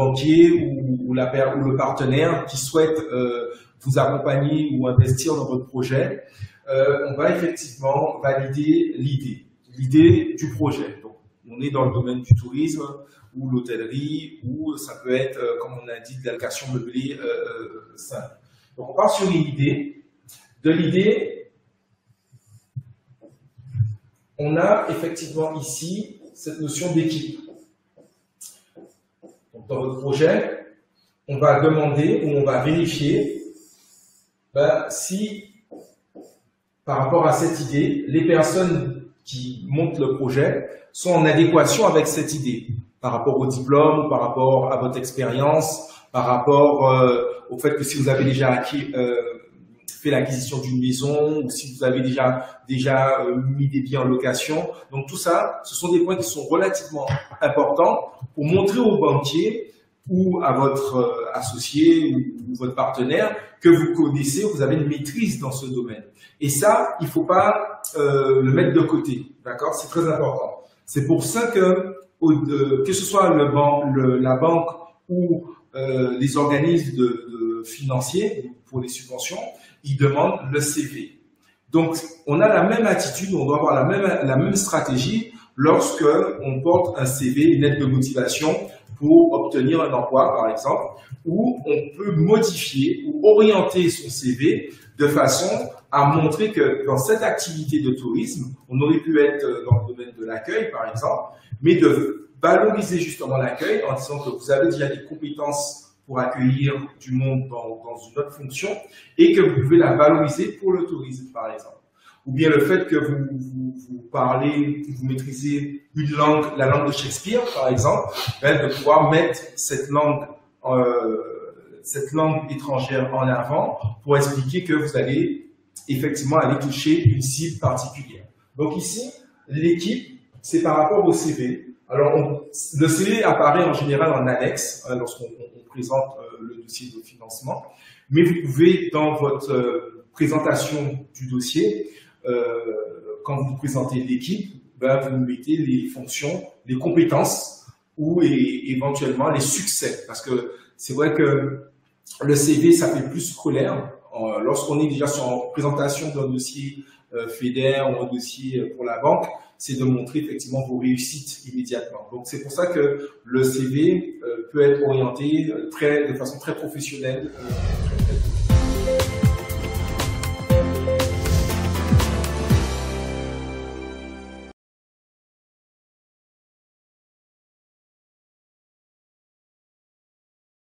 banquier ou le partenaire qui souhaite vous accompagner ou investir dans votre projet, on va effectivement valider l'idée du projet. Donc, on est dans le domaine du tourisme ou l'hôtellerie, ou ça peut être, comme on a dit, de la location meublée simple. Donc, on part sur une idée. De l'idée, on a effectivement ici cette notion d'équipe. Donc, dans votre projet, on va demander ou on va vérifier si, par rapport à cette idée, les personnes qui montent le projet sont en adéquation avec cette idée, par rapport au diplôme, ou par rapport à votre expérience, par rapport au fait que si vous avez déjà fait l'acquisition d'une maison, ou si vous avez déjà mis des biens en location. Donc tout ça, ce sont des points qui sont relativement importants pour montrer au banquier ou à votre associé ou votre partenaire que vous connaissez, vous avez une maîtrise dans ce domaine. Et ça, il ne faut pas le mettre de côté, d'accord? C'est très important. C'est pour ça que ce soit la banque ou les organismes financiers pour les subventions, ils demandent le CV. Donc, on a la même attitude, on doit avoir la même stratégie lorsque on porte un CV, une lettre de motivation pour obtenir un emploi, par exemple, où on peut modifier ou orienter son CV de façon à montrer que dans cette activité de tourisme, on aurait pu être dans le domaine de l'accueil, par exemple, mais de valoriser justement l'accueil en disant que vous avez déjà des compétences pour accueillir du monde dans une autre fonction et que vous pouvez la valoriser pour le tourisme, par exemple. Ou bien le fait que vous parlez, vous maîtrisez une langue, la langue de Shakespeare, par exemple, de pouvoir mettre cette langue étrangère en avant pour expliquer que vous allez effectivement aller toucher une cible particulière. Donc ici, l'équipe, c'est par rapport au CV. Alors, le CV apparaît en général en annexe lorsqu'on présente le dossier de financement, mais vous pouvez, dans votre présentation du dossier, quand vous présentez l'équipe, vous mettez les fonctions, les compétences ou éventuellement les succès. Parce que c'est vrai que le CV, ça fait plus scolaire. Lorsqu'on est déjà en présentation d'un dossier FEDER ou un dossier pour la banque, c'est de montrer effectivement vos réussites immédiatement. Donc c'est pour ça que le CV peut être orienté de façon très professionnelle.